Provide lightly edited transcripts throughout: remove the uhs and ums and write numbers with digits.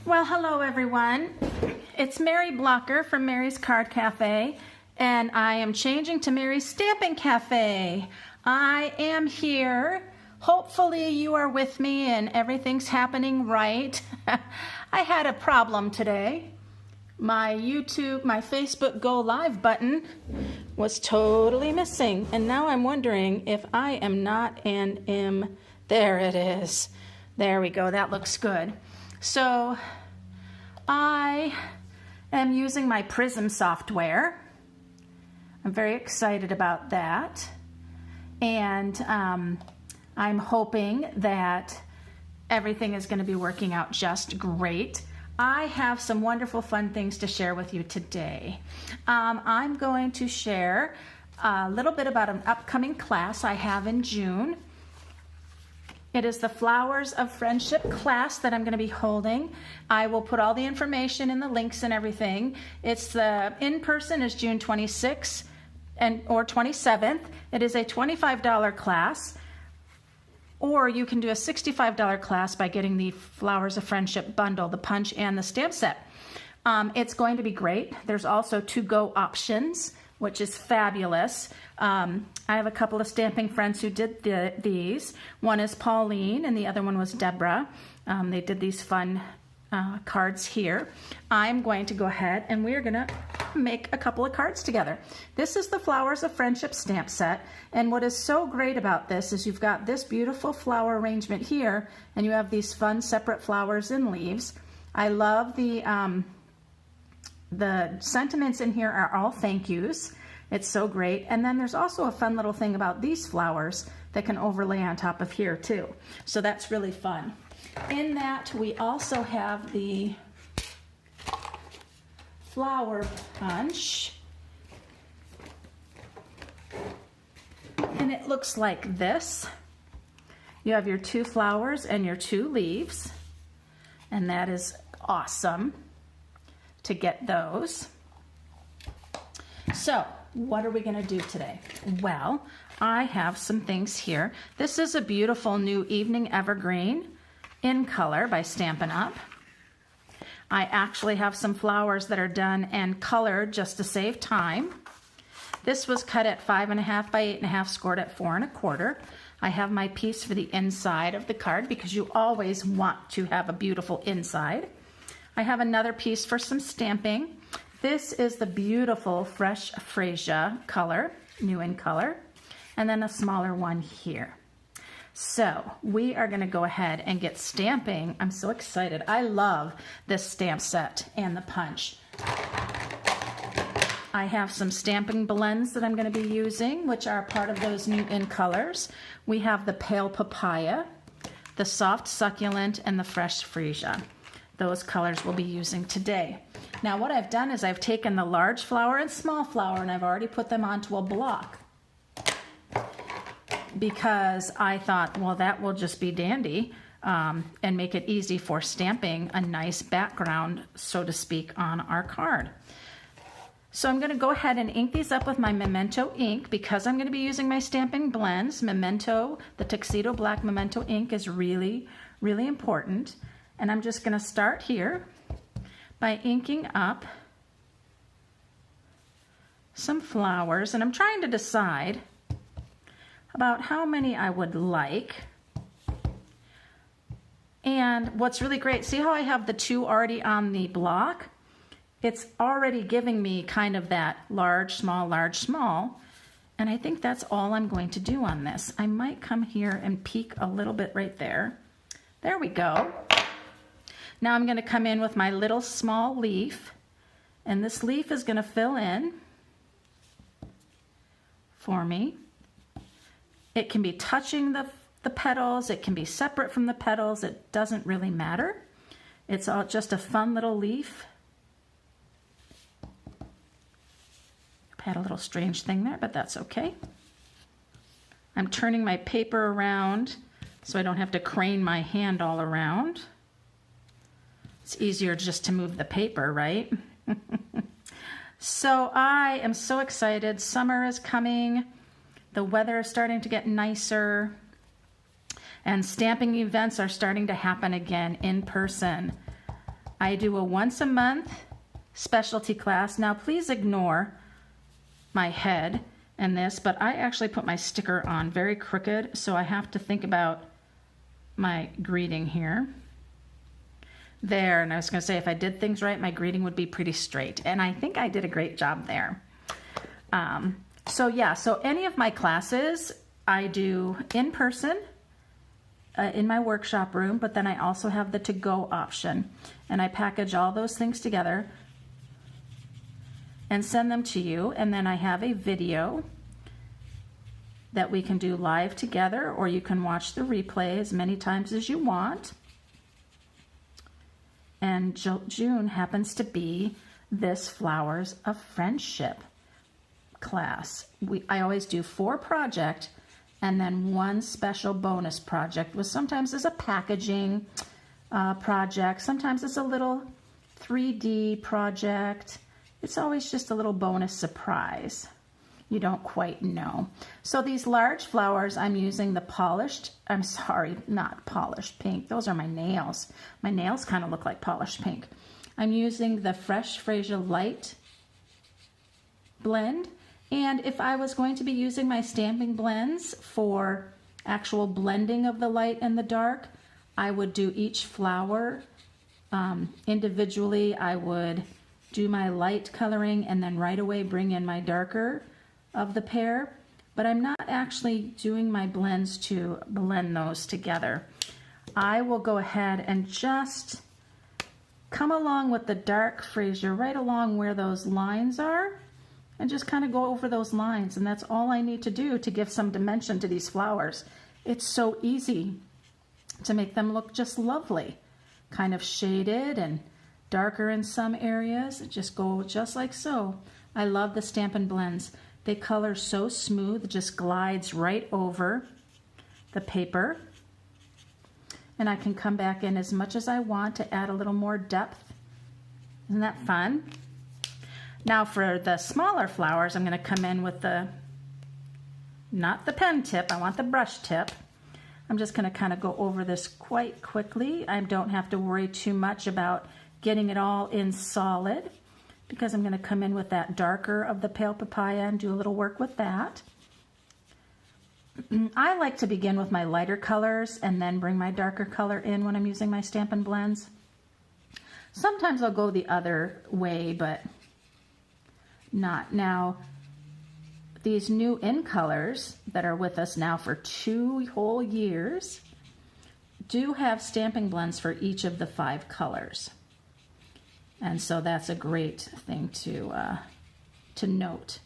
Well, hello everyone. It's Mary Blocker from Mary's Card Cafe, and I am changing to Mary's Stamping Cafe. I am here. Hopefully you are with me and everything's happening right. I had a problem today. My Facebook Go Live button was totally missing, and now I'm wondering if I am not an M. There it is. There we go. That looks good. So I am using my Prism software. I'm very excited about that. And I'm hoping that everything is going to be working out just great. I have some wonderful fun things to share with you today. I'm going to share a little bit about an upcoming class I have in June. It is the Flowers of Friendship class that I'm going to be holding. I will put all the information in the links and everything. It's the in-person is June 26th or 27th. It is a $25 class, or you can do a $65 class by getting the Flowers of Friendship bundle, the punch and the stamp set. It's going to be great. There's also to-go options, which is fabulous. I have a couple of stamping friends who did these. One is Pauline and the other one was Deborah. They did these fun cards here. I'm going to go ahead and we're gonna make a couple of cards together. This is the Flowers of Friendship stamp set, and what is so great about this is you've got this beautiful flower arrangement here, and you have these fun separate flowers and leaves. I love the sentiments in here are all thank yous. It's so great. And then there's also a fun little thing about these flowers that can overlay on top of here too. So that's really fun. In that, we also have the flower punch. And it looks like this. You have your two flowers and your two leaves. And that is awesome to get those. So what are we going to do today? Well, I have some things here. This is a beautiful new Evening Evergreen in color by Stampin' Up. I actually have some flowers that are done and colored just to save time. This was cut at 5.5 by 8.5, scored at 4 1/4. I have my piece for the inside of the card because you always want to have a beautiful inside. I have another piece for some stamping. This is the beautiful Fresh Freesia color, new in color, and then a smaller one here. So we are going to go ahead and get stamping. I'm so excited. I love this stamp set and the punch. I have some stamping blends that I'm going to be using, which are part of those new in colors. We have the Pale Papaya, the Soft Succulent, and the Fresh Freesia. Those colors we'll be using today. Now what I've done is I've taken the large flower and small flower and I've already put them onto a block because I thought, well, that will just be dandy and make it easy for stamping a nice background, so to speak, on our card. So I'm going to go ahead and ink these up with my Memento ink because I'm going to be using my stamping blends. Memento, the Tuxedo Black Memento ink is really, really important. And I'm just going to start here by inking up some flowers, and I'm trying to decide about how many I would like. And what's really great, see how I have the two already on the block? It's already giving me kind of that large, small, and I think that's all I'm going to do on this. I might come here and peek a little bit right there. There we go. Now I'm going to come in with my little small leaf, and this leaf is going to fill in for me. It can be touching the petals, it can be separate from the petals, it doesn't really matter. It's all just a fun little leaf. I've had a little strange thing there, but that's okay. I'm turning my paper around so I don't have to crane my hand all around. It's easier just to move the paper, right? So I am so excited. Summer is coming. The weather is starting to get nicer. And stamping events are starting to happen again in person. I do a once a month specialty class. Now please ignore my head and this, but I actually put my sticker on very crooked, so I have to think about my greeting here. There, and I was going to say if I did things right, my greeting would be pretty straight, and I think I did a great job there. So yeah, so any of my classes I do in person in my workshop room, but then I also have the to-go option, and I package all those things together and send them to you, and then I have a video that we can do live together, or you can watch the replay as many times as you want. And June happens to be this Flowers of Friendship class. I always do 4 projects and then 1 special bonus project, which sometimes is a packaging project, sometimes it's a little 3D project. It's always just a little bonus surprise. You don't quite know. So these large flowers, I'm using the not polished pink. Those are my nails. My nails kind of look like polished pink. I'm using the Fresh Freesia Light blend. And if I was going to be using my stamping blends for actual blending of the light and the dark, I would do each flower individually. I would do my light coloring and then right away bring in my darker of the pair, but I'm not actually doing my blends to blend those together. I will go ahead and just come along with the dark Freesia right along where those lines are and just kind of go over those lines, and that's all I need to do to give some dimension to these flowers. It's so easy to make them look just lovely, kind of shaded and darker in some areas. Just go just like so. I love the Stampin' Blends. They color so smooth, it just glides right over the paper. And I can come back in as much as I want to add a little more depth. Isn't that fun? Now for the smaller flowers, I'm going to come in with not the pen tip, I want the brush tip. I'm just going to kind of go over this quite quickly. I don't have to worry too much about getting it all in solid, because I'm going to come in with that darker of the Pale Papaya and do a little work with that. I like to begin with my lighter colors and then bring my darker color in when I'm using my Stampin' Blends. Sometimes I'll go the other way, but not now. These new in colors that are with us now for 2 whole years do have Stampin' Blends for each of the 5 colors. And so that's a great thing to note.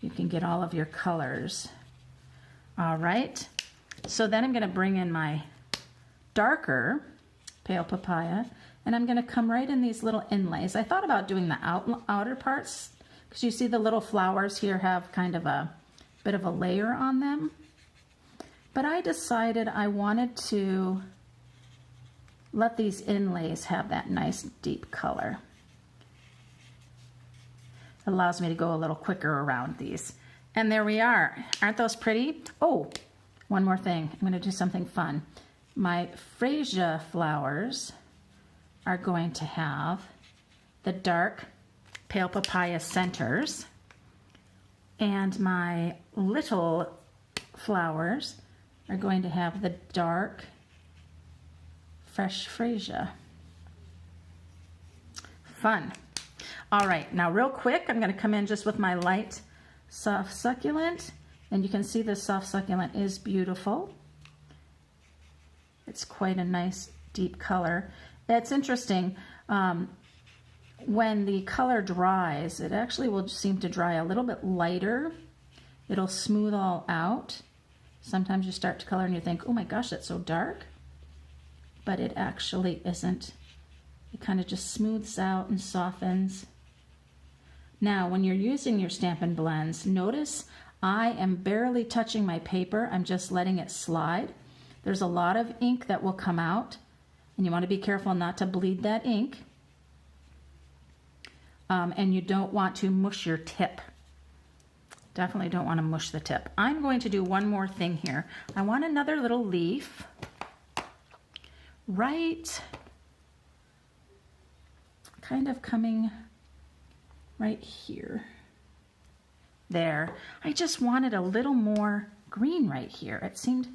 You can get all of your colors. All right. So then I'm going to bring in my darker Pale Papaya, and I'm going to come right in these little inlays. I thought about doing the outer parts, because you see the little flowers here have kind of a bit of a layer on them. But I decided I wanted to let these inlays have that nice deep color. It allows me to go a little quicker around these. And there we are. Aren't those pretty? Oh, one more thing. I'm going to do something fun. My Freesia flowers are going to have the dark Pale Papaya centers, and my little flowers are going to have the dark Fresh Freesia. Fun. All right, now real quick, I'm going to come in just with my light Soft Succulent, and you can see the Soft Succulent is beautiful. It's quite a nice deep color. It's interesting, when the color dries, it actually will seem to dry a little bit lighter. It'll smooth all out. Sometimes you start to color and you think, oh my gosh, that's so dark. But it actually isn't. It kind of just smooths out and softens. Now, when you're using your Stampin' Blends, notice I am barely touching my paper. I'm just letting it slide. There's a lot of ink that will come out, and you want to be careful not to bleed that ink. And you don't want to mush your tip. Definitely don't want to mush the tip. I'm going to do one more thing here. I want another little leaf right kind of coming right here. There. I just wanted a little more green right here. It seemed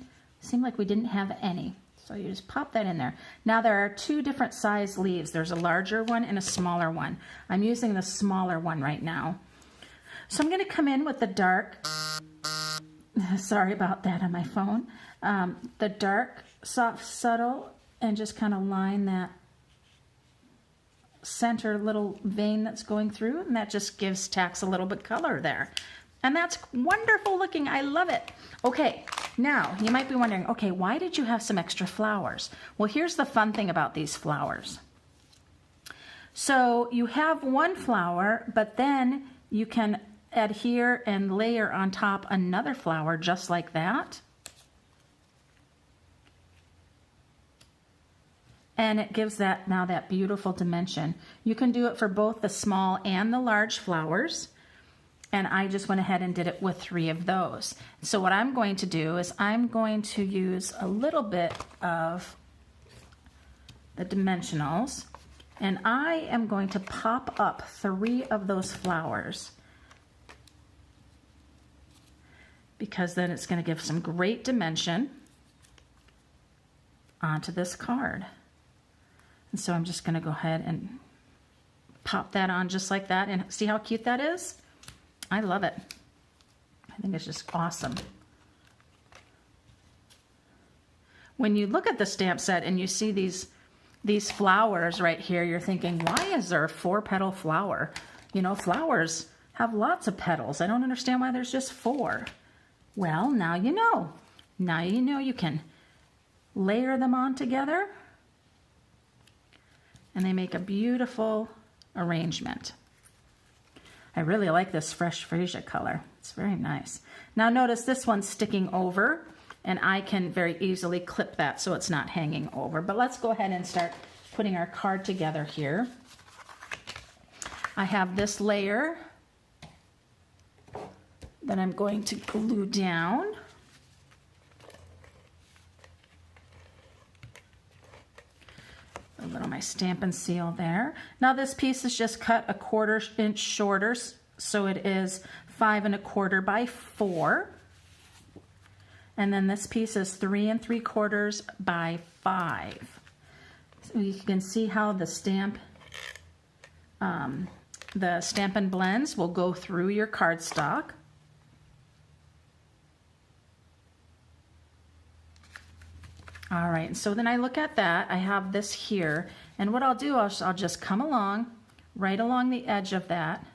like we didn't have any. So you just pop that in there. Now there are two different size leaves. There's a larger one and a smaller one. I'm using the smaller one right now. So I'm going to come in with the dark, sorry about that on my phone, the dark, soft, subtle, and just kind of line that center little vein that's going through, and that just gives Tax a little bit color there. And that's wonderful looking. I love it. Okay, now you might be wondering, okay, why did you have some extra flowers? Well, here's the fun thing about these flowers. So you have one flower, but then you can adhere and layer on top another flower just like that. And it gives that now that beautiful dimension. You can do it for both the small and the large flowers. And I just went ahead and did it with 3 of those. So what I'm going to do is I'm going to use a little bit of the dimensionals, and I am going to pop up 3 of those flowers, because then it's going to give some great dimension onto this card. And so I'm just going to go ahead and pop that on just like that, and see how cute that is? I love it. I think it's just awesome. When you look at the stamp set and you see these flowers right here, you're thinking, why is there a 4-petal flower? You know, flowers have lots of petals. I don't understand why there's just 4. Well, now you know. Now you know you can layer them on together, and they make a beautiful arrangement. I really like this fresh freesia color. It's very nice. Now notice this one's sticking over, and I can very easily clip that so it's not hanging over. But let's go ahead and start putting our card together here. I have this layer that I'm going to glue down. A little my stamp and seal there. Now this piece is just cut a 1/4 inch shorter, so it is 5 1/4 by 4. And then this piece is 3 3/4 by 5. So you can see how the Stampin' Blends will go through your cardstock. All right, so then I look at that, I have this here, and what I'll do, I'll just come along, right along the edge of that.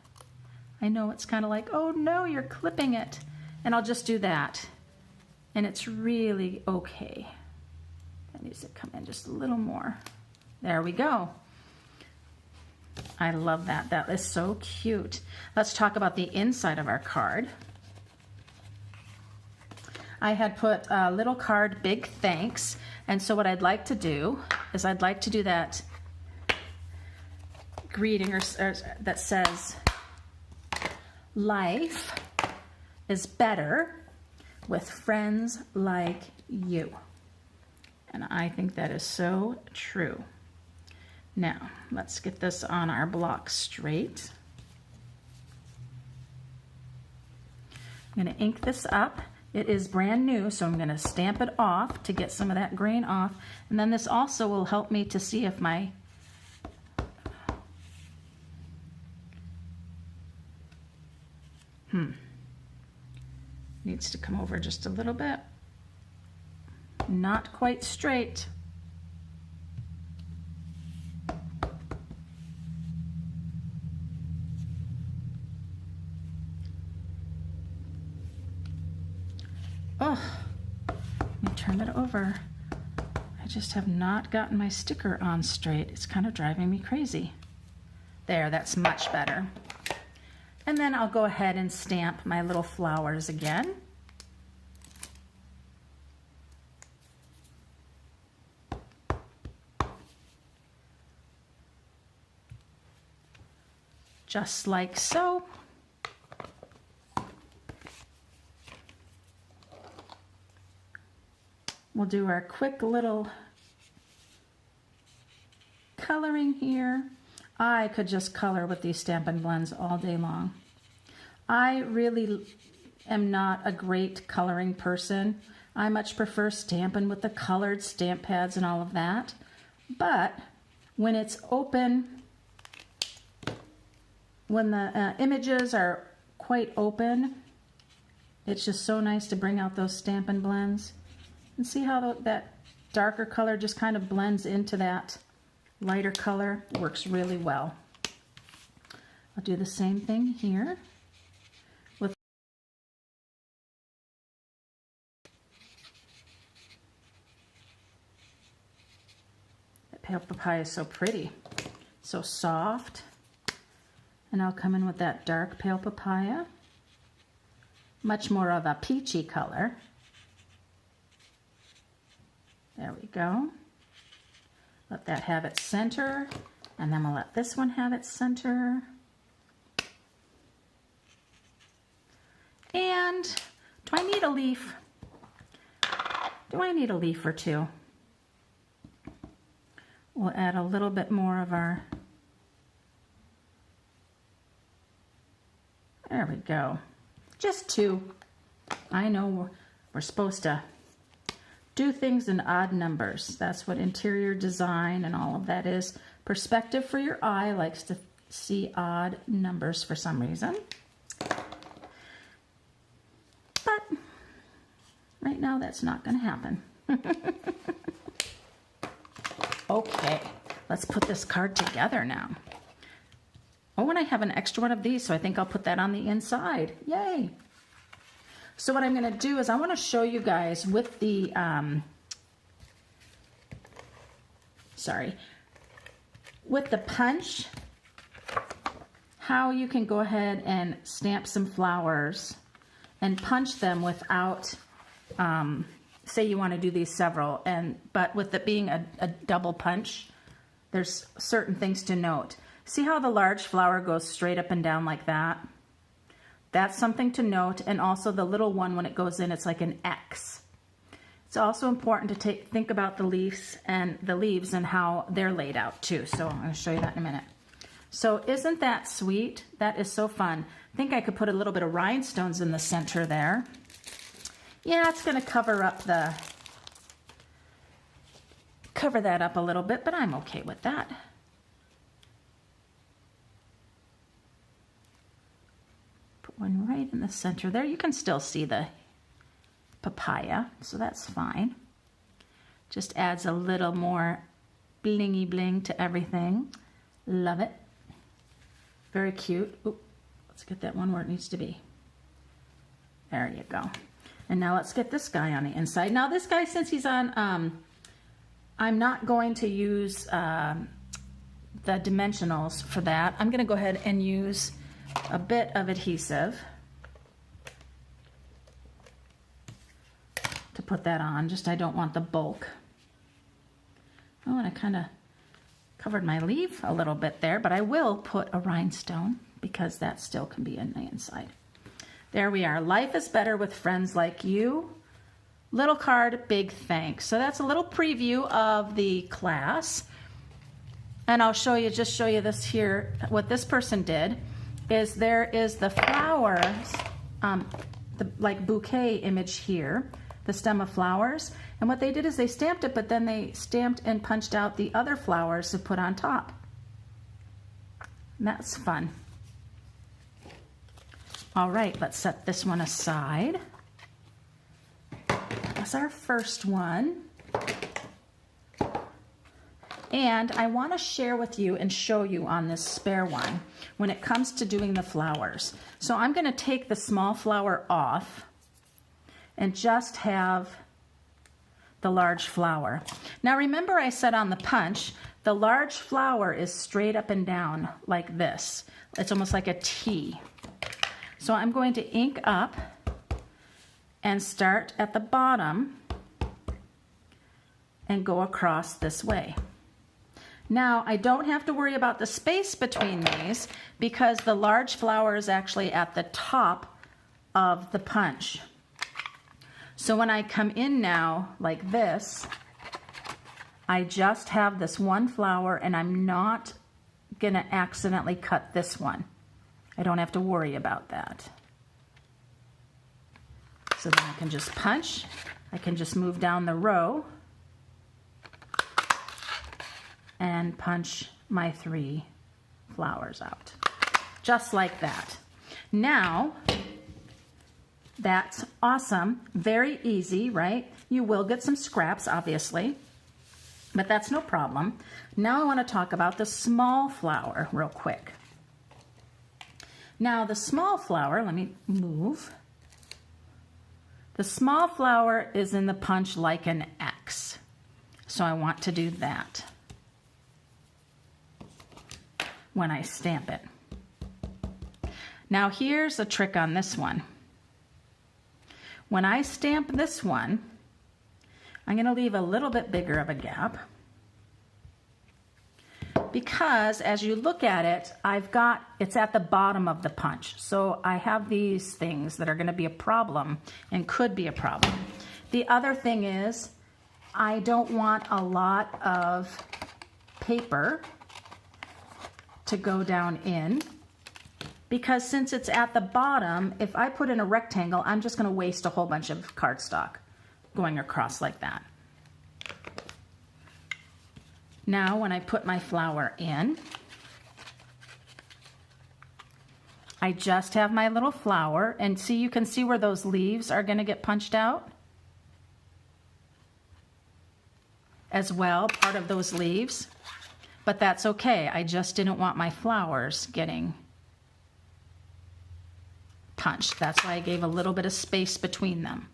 I know it's kind of like, oh no, you're clipping it. And I'll just do that. And it's really okay. That needs to come in just a little more. There we go. I love that. That is so cute. Let's talk about the inside of our card. I had put a little card, big thanks. And so what I'd like to do is I'd like to do that greeting or that says, life is better with friends like you. And I think that is so true. Now, let's get this on our block straight. I'm going to ink this up. It is brand new, so I'm going to stamp it off to get some of that grain off. And then this also will help me to see if my needs to come over just a little bit. Not quite straight. Oh, let me turn it over. I just have not gotten my sticker on straight. It's kind of driving me crazy. There, that's much better. And then I'll go ahead and stamp my little flowers again. Just like so. We'll do our quick little coloring here. I could just color with these Stampin' Blends all day long. I really am not a great coloring person. I much prefer stamping with the colored stamp pads and all of that. But when it's open, when the images are quite open, it's just so nice to bring out those Stampin' Blends. And see how that darker color just kind of blends into that lighter color? Works really well. I'll do the same thing here. Pale papaya is so pretty, so soft. And I'll come in with that dark pale papaya, much more of a peachy color. There we go. Let that have its center, and then we'll let this one have its center. And do I need a leaf? Do I need a leaf or two? We'll add a little bit more of our, there we go. Just two. I know we're supposed to do things in odd numbers. That's what interior design and all of that is. Perspective for your eye likes to see odd numbers for some reason. But right now that's not going to happen. Okay, let's put this card together now. Oh, and I have an extra one of these, so I think I'll put that on the inside. Yay! So what I'm going to do is I want to show you guys with the, with the punch, how you can go ahead and stamp some flowers and punch them without, say you want to do these several, but with it being a double punch, there's certain things to note. See how the large flower goes straight up and down like that? That's something to note. And also the little one, when it goes in, it's like an X. It's also important to think about the leaves and how they're laid out too. So I'm going to show you that in a minute. So isn't that sweet? That is so fun. I think I could put a little bit of rhinestones in the center there. Yeah, it's going to cover that up a little bit, but I'm okay with that. Put one right in the center there. You can still see the papaya, so that's fine. Just adds a little more blingy bling to everything. Love it. Very cute. Ooh, let's get that one where it needs to be. There you go. And now let's get this guy on the inside. Now this guy, since he's on, I'm not going to use the dimensionals for that. I'm going to go ahead and use a bit of adhesive to put that on. Just I don't want the bulk. Oh, and I kind of covered my leaf a little bit there, but I will put a rhinestone because that still can be in the inside. There we are. Life is better with friends like you. Little card, big thanks. So that's a little preview of the class. And I'll just show you this here. What this person did is there is the flowers, the like bouquet image here, the stem of flowers. And what they did is they stamped it, but then they stamped and punched out the other flowers to put on top. And that's fun. All right, let's set this one aside. That's our first one. And I want to share with you and show you on this spare one when it comes to doing the flowers. So I'm going to take the small flower off and just have the large flower. Now remember I said on the punch, the large flower is straight up and down like this. It's almost like a T. So I'm going to ink up and start at the bottom and go across this way. Now I don't have to worry about the space between these because the large flower is actually at the top of the punch. So when I come in now like this, I just have this one flower and I'm not gonna accidentally cut this one. I don't have to worry about that. So then I can just punch. I can just move down the row and punch my 3 flowers out. Just like that. Now, that's awesome. Very easy, right? You will get some scraps, obviously, but that's no problem. Now I want to talk about the small flower real quick. Now the small flower, let me move. The small flower is in the punch like an X. So I want to do that when I stamp it. Now here's a trick on this one. When I stamp this one, I'm going to leave a little bit bigger of a gap because as you look at it, it's at the bottom of the punch. So I have these things that are going to be a problem and could be a problem. The other thing is I don't want a lot of paper to go down in, because since it's at the bottom, if I put in a rectangle, I'm just going to waste a whole bunch of cardstock going across like that. Now when I put my flower in, I just have my little flower, and see, you can see where those leaves are going to get punched out as well, part of those leaves, but that's okay. I just didn't want my flowers getting punched. That's why I gave a little bit of space between them.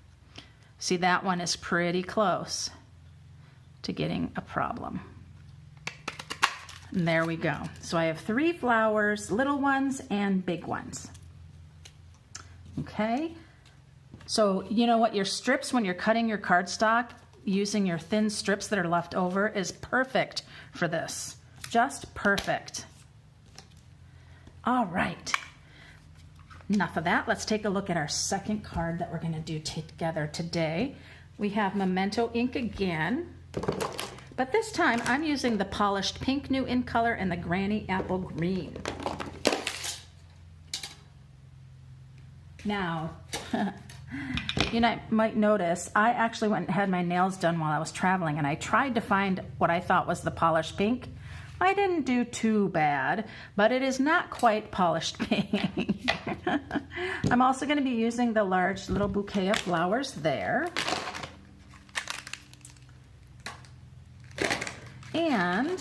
See, that one is pretty close to getting a problem. And there we go. So I have 3 flowers, little ones and big ones. Okay. So you know what, your strips, when you're cutting your cardstock, using your thin strips that are left over is perfect for this. Just perfect. All right. Enough of that. Let's take a look at our second card that we're going to do together today. We have Memento ink again, but this time I'm using the polished pink new in color and the Granny Apple Green. Now, you might notice I actually went and had my nails done while I was traveling, and I tried to find what I thought was the polished pink. I didn't do too bad, but it is not quite polished pink. I'm also going to be using the large little bouquet of flowers there. And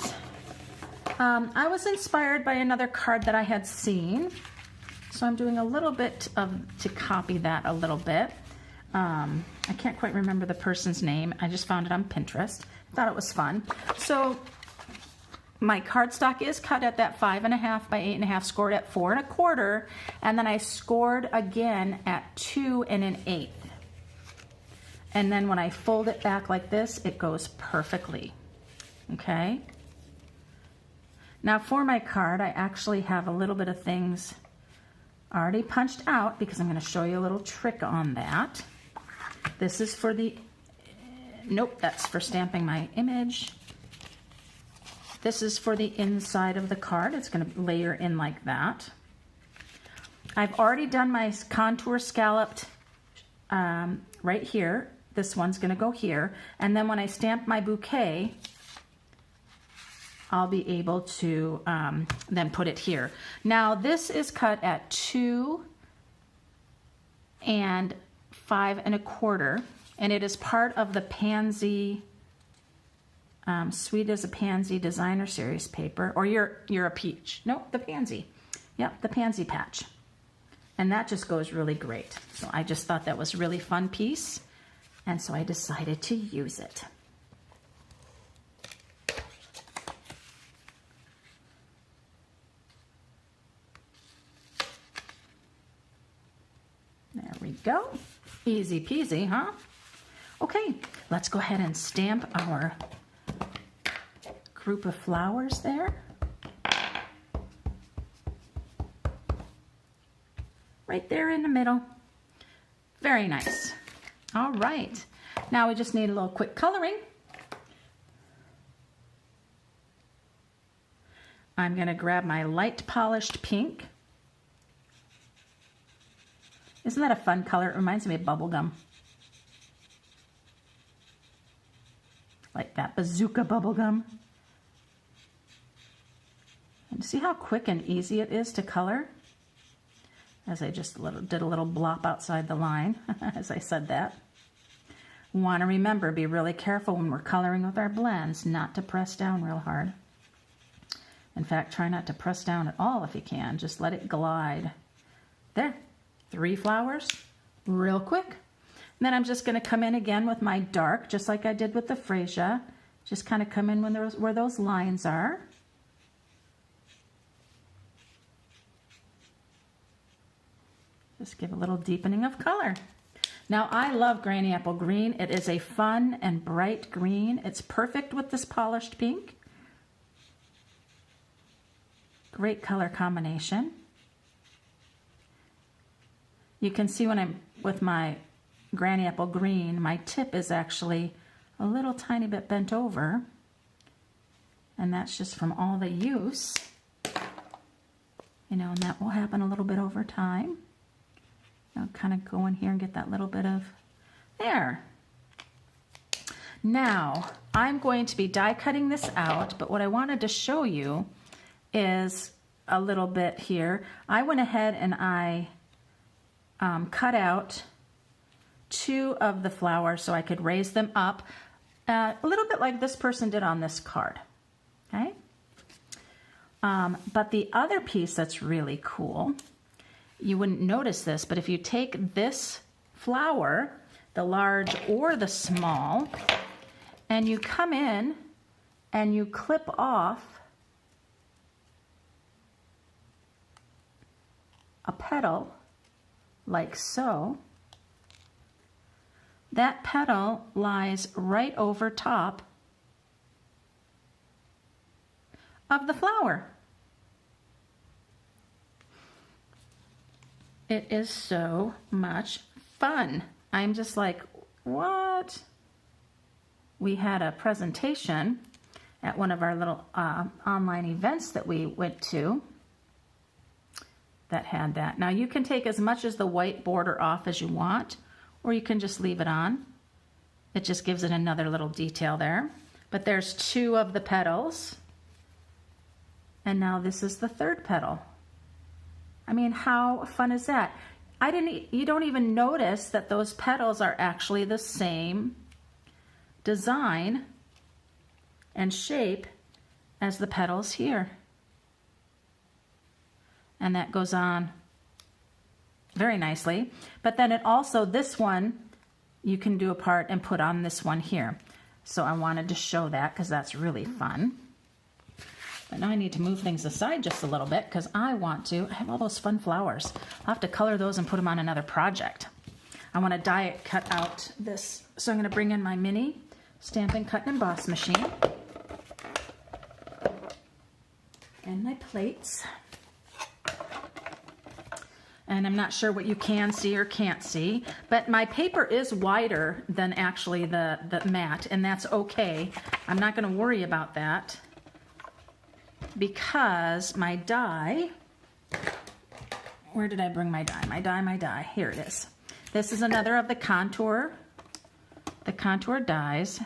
I was inspired by another card that I had seen, so I'm doing a little bit to copy that a little bit. I can't quite remember the person's name. I just found it on Pinterest. Thought it was fun. So my cardstock is cut at that 5.5 by 8.5, scored at 4 1/4, and then I scored again at 2 1/8. And then when I fold it back like this, it goes perfectly. Okay. Now for my card, I actually have a little bit of things already punched out because I'm going to show you a little trick on that. This is for the, nope, that's for stamping my image. This is for the inside of the card. It's going to layer in like that. I've already done my contour scalloped right here. This one's going to go here. And then when I stamp my bouquet, I'll be able to then put it here. Now this is cut at 2 and 5 1/4, and it is part of the Pansy Sweet as a Pansy Designer Series paper, or you're a peach. Nope, the Pansy. Yep, the Pansy patch. And that just goes really great. So I just thought that was a really fun piece, and so I decided to use it. There we go. Easy peasy, huh? Okay, let's go ahead and stamp our group of flowers there. Right there in the middle. Very nice. All right. Now we just need a little quick coloring. I'm going to grab my light polished pink. Isn't that a fun color? It reminds me of bubble gum. Like that bazooka bubble gum. And see how quick and easy it is to color? As I just did a little blop outside the line, as I said that. Want to remember, be really careful when we're coloring with our blends, not to press down real hard. In fact, try not to press down at all if you can. Just let it glide. There, 3 flowers, real quick. And then I'm just going to come in again with my dark, just like I did with the freesia. Just kind of come in where those lines are. Just give a little deepening of color. Now, I love Granny Apple Green. It is a fun and bright green. It's perfect with this polished pink. Great color combination. You can see when I'm with my Granny Apple Green, my tip is actually a little tiny bit bent over. And that's just from all the use. You know, and that will happen a little bit over time. I'll kind of go in here and get that little bit of there. Now, I'm going to be die cutting this out, but what I wanted to show you is a little bit here. I went ahead and I cut out 2 of the flowers so I could raise them up a little bit like this person did on this card. Okay? But the other piece that's really cool, you wouldn't notice this, but if you take this flower, the large or the small, and you come in and you clip off a petal like so, that petal lies right over top of the flower. It is so much fun. I'm just like, what? We had a presentation at one of our little online events that we went to that had that. Now you can take as much as the white border off as you want, or you can just leave it on. It just gives it another little detail there. But there's 2 of the petals. And now this is the 3rd petal. I mean, how fun is that? You don't even notice that those petals are actually the same design and shape as the petals here. And that goes on very nicely. But then it also, this one, you can do a part and put on this one here. So I wanted to show that because that's really fun. But now I need to move things aside just a little bit because I have all those fun flowers. I'll have to color those and put them on another project. I want to die cut out this. So I'm going to bring in my mini Stampin' Cut and Emboss machine. And my plates. And I'm not sure what you can see or can't see, but my paper is wider than actually the mat, and that's okay. I'm not going to worry about that, because my die, where did I bring my die? My die, here it is. This is another of the contour dies,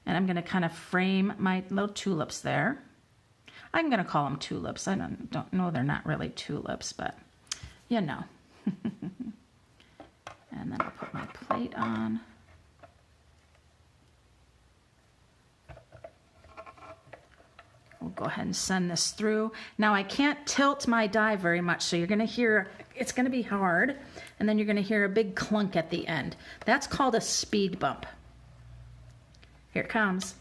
and I'm gonna kind of frame my little tulips there. I'm gonna call them tulips. I don't know, they're not really tulips, but you know. And then I'll put my plate on. We'll go ahead and send this through. Now I can't tilt my die very much, so you're gonna hear, it's gonna be hard, and then you're gonna hear a big clunk at the end. That's called a speed bump. Here it comes.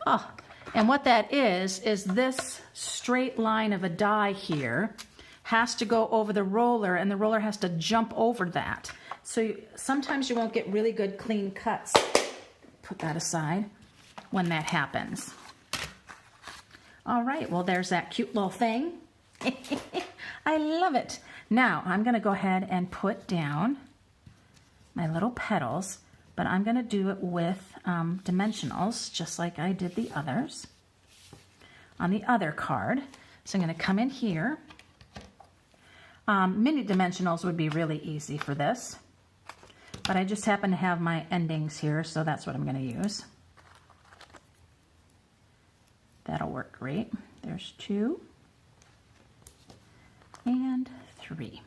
Oh, and what that is this straight line of a die here has to go over the roller, and the roller has to jump over that. So sometimes you won't get really good clean cuts. Put that aside when that happens. All right, well, there's that cute little thing. I love it. Now, I'm going to go ahead and put down my little petals, but I'm going to do it with dimensionals, just like I did the others. on the other card. So I'm going to come in here. Mini dimensionals would be really easy for this, but I just happen to have my endings here, so that's what I'm going to use. That'll work great. There's 2 and 3.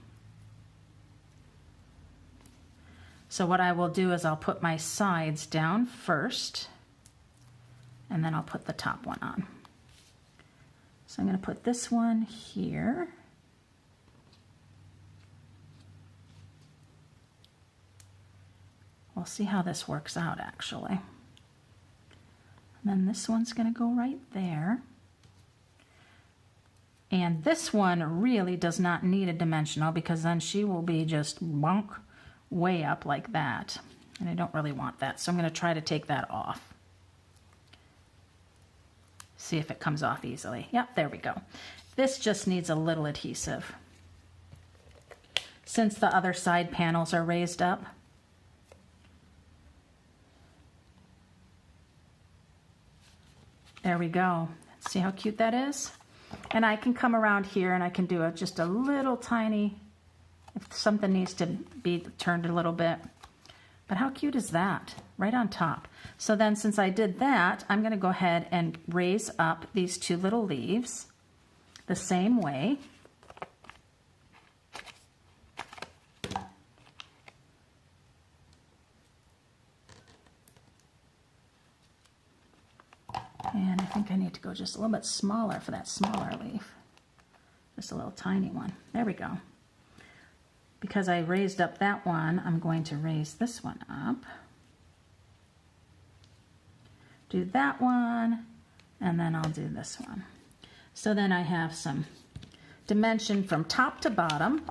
So what I will do is I'll put my sides down first, and then I'll put the top one on. So I'm going to put this one here. We'll see how this works out actually. And then this one's going to go right there. And this one really does not need a dimensional, because then she will be just bonk way up like that. And I don't really want that, so I'm going to try to take that off. See if it comes off easily. Yep, there we go. This just needs a little adhesive, since the other side panels are raised up. There we go. See how cute that is? And I can come around here and I can do just a little tiny, if something needs to be turned a little bit. But how cute is that? Right on top. So then, since I did that, I'm going to go ahead and raise up these 2 little leaves the same way. And I think I need to go just a little bit smaller for that smaller leaf. Just a little tiny one. There we go. Because I raised up that one, I'm going to raise this one up. Do that one, and then I'll do this one. So then I have some dimension from top to bottom.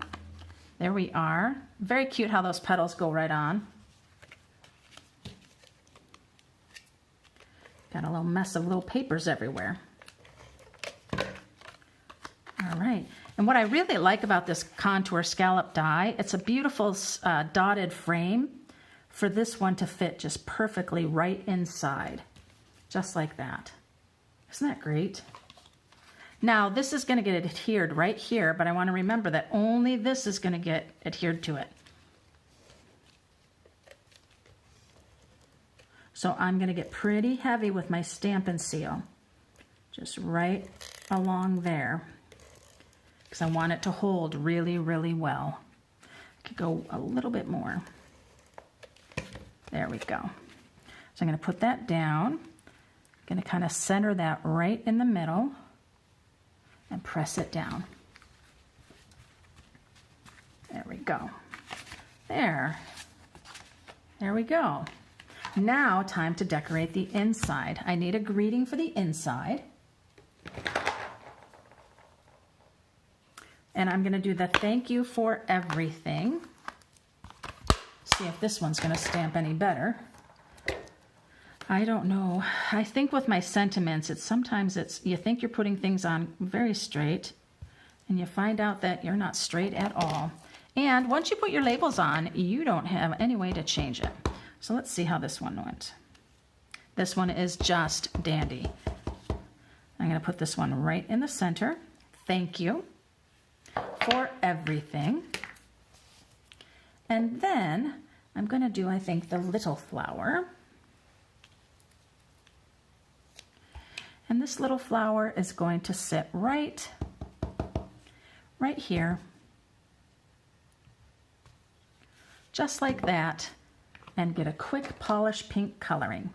There we are. Very cute how those petals go right on. Got a little mess of little papers everywhere. All right. And what I really like about this contour scallop die, it's a beautiful dotted frame for this one to fit just perfectly right inside. Just like that. Isn't that great? Now, this is going to get adhered right here, but I want to remember that only this is going to get adhered to it. So I'm going to get pretty heavy with my Stampin' Seal, just right along there, because I want it to hold really, really well. I could go a little bit more. There we go. So I'm going to put that down. I'm going to kind of center that right in the middle and press it down. There we go. There we go. Now, time to decorate the inside. I need a greeting for the inside. And I'm going to do the thank you for everything. See if this one's going to stamp any better. I don't know. I think with my sentiments, sometimes you think you're putting things on very straight, and you find out that you're not straight at all. And once you put your labels on, you don't have any way to change it. So let's see how this one went. This one is just dandy. I'm going to put this one right in the center. Thank you for everything. And then I'm going to do, I think, the little flower. And this little flower is going to sit right here. Just like that. And get a quick polish pink coloring.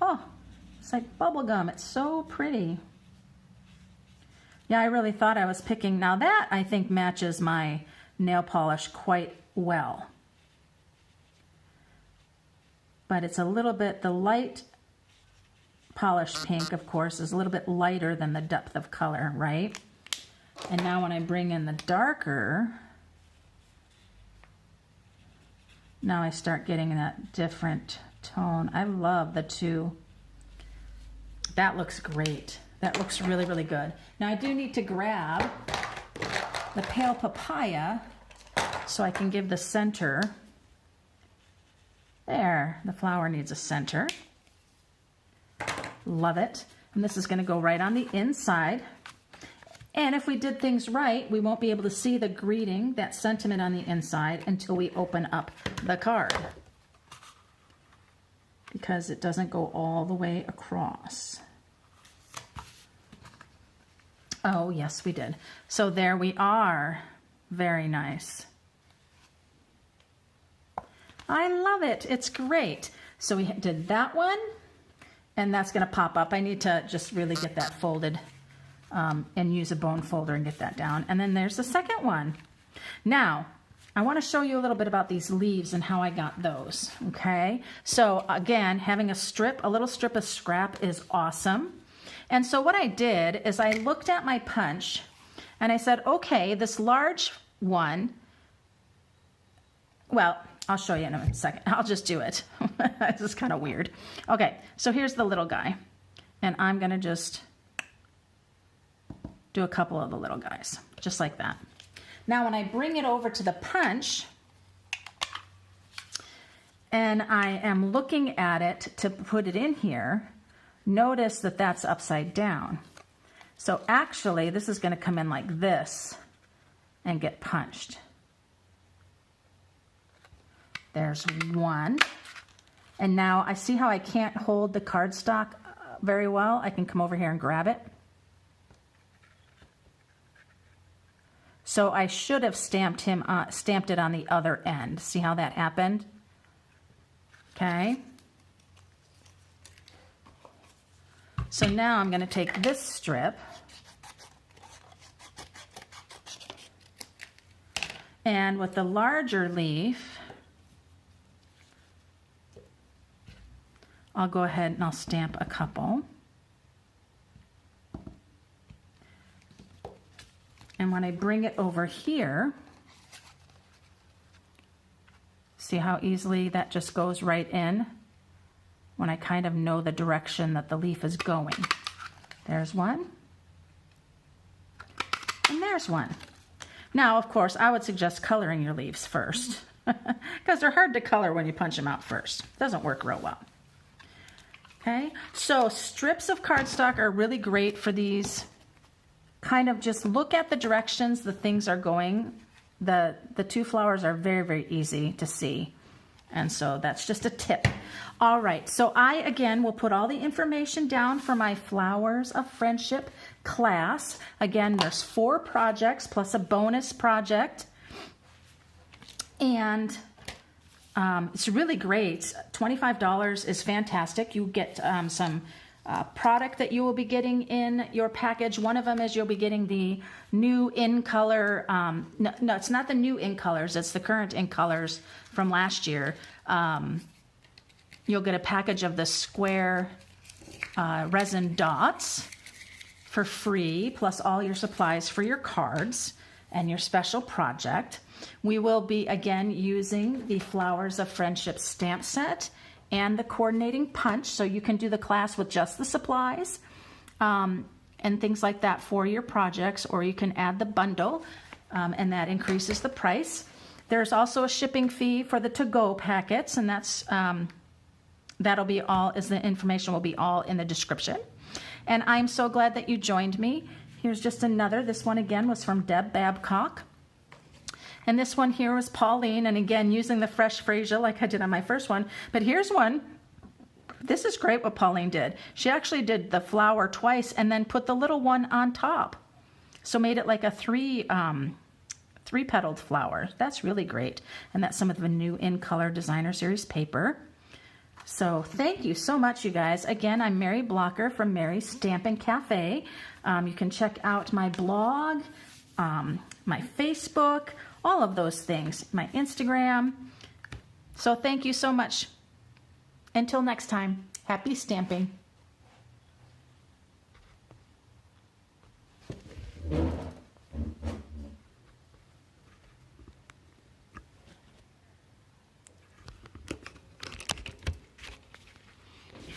Oh, it's like bubble gum. It's so pretty. Yeah, I really thought I was picking. Now that I think matches my nail polish quite well. But it's a little bit, the light polished pink, of course, is a little bit lighter than the depth of color, right? And now when I bring in the darker, now I start getting that different tone. I love the two. That looks great. That looks really, really good. Now I do need to grab the pale papaya so I can give the center. There, the flower needs a center. Love it. And this is going to go right on the inside. And if we did things right, we won't be able to see the greeting, that sentiment on the inside, until we open up the card, because it doesn't go all the way across. Oh, yes, we did. So there we are. Very nice. I love it. It's great. So we did that one, and that's going to pop up. I need to just really get that folded and use a bone folder and get that down. And then there's the second one. Now, I want to show you a little bit about these leaves and how I got those, okay? So again, having a little strip of scrap is awesome. And so what I did is I looked at my punch and I said, okay, this large one, well, I'll show you in a second. I'll just do it. This is kind of weird. Okay, so here's the little guy. And I'm going to just do a couple of the little guys, just like that. Now, when I bring it over to the punch, and I am looking at it to put it in here, notice that that's upside down. So actually, this is going to come in like this and get punched. There's one. And now I see how I can't hold the cardstock very well. I can come over here and grab it. So I should have stamped it on the other end. See how that happened? Okay. So now I'm going to take this strip and with the larger leaf, I'll go ahead and I'll stamp a couple. And when I bring it over here, see how easily that just goes right in when I kind of know the direction that the leaf is going. There's one. And there's one. Now, of course, I would suggest coloring your leaves first because they're hard to color when you punch them out first. Doesn't work real well. Okay, so strips of cardstock are really great for these. Kind of just look at the directions the things are going. The two flowers are very, very easy to see. And so that's just a tip. All right, so I, again, will put all the information down for my Flowers of Friendship class. Again, there's 4 projects plus a bonus project. And it's really great. $25 is fantastic. You get some product that you will be getting in your package. One of them is you'll be getting the new in color. No, it's not the new in colors. It's the current in colors from last year. You'll get a package of the square resin dots for free, plus all your supplies for your cards and your special project. We will be, again, using the Flowers of Friendship stamp set and the coordinating punch, so you can do the class with just the supplies and things like that for your projects, or you can add the bundle, and that increases the price. There's also a shipping fee for the to-go packets, and that's that'll be all, as the information will be all in the description. And I'm so glad that you joined me. Here's just another. This one again was from Deb Babcock. And this one here was Pauline, and again, using the fresh freesia like I did on my first one. But here's one. This is great what Pauline did. She actually did the flower twice and then put the little one on top. So made it like a three-petaled flower. That's really great. And that's some of the new In Color Designer Series paper. So thank you so much, you guys. Again, I'm Mary Blocker from Mary's Stampin' Cafe. You can check out my blog, my Facebook, all of those things, my Instagram. So thank you so much. Until next time, happy stamping.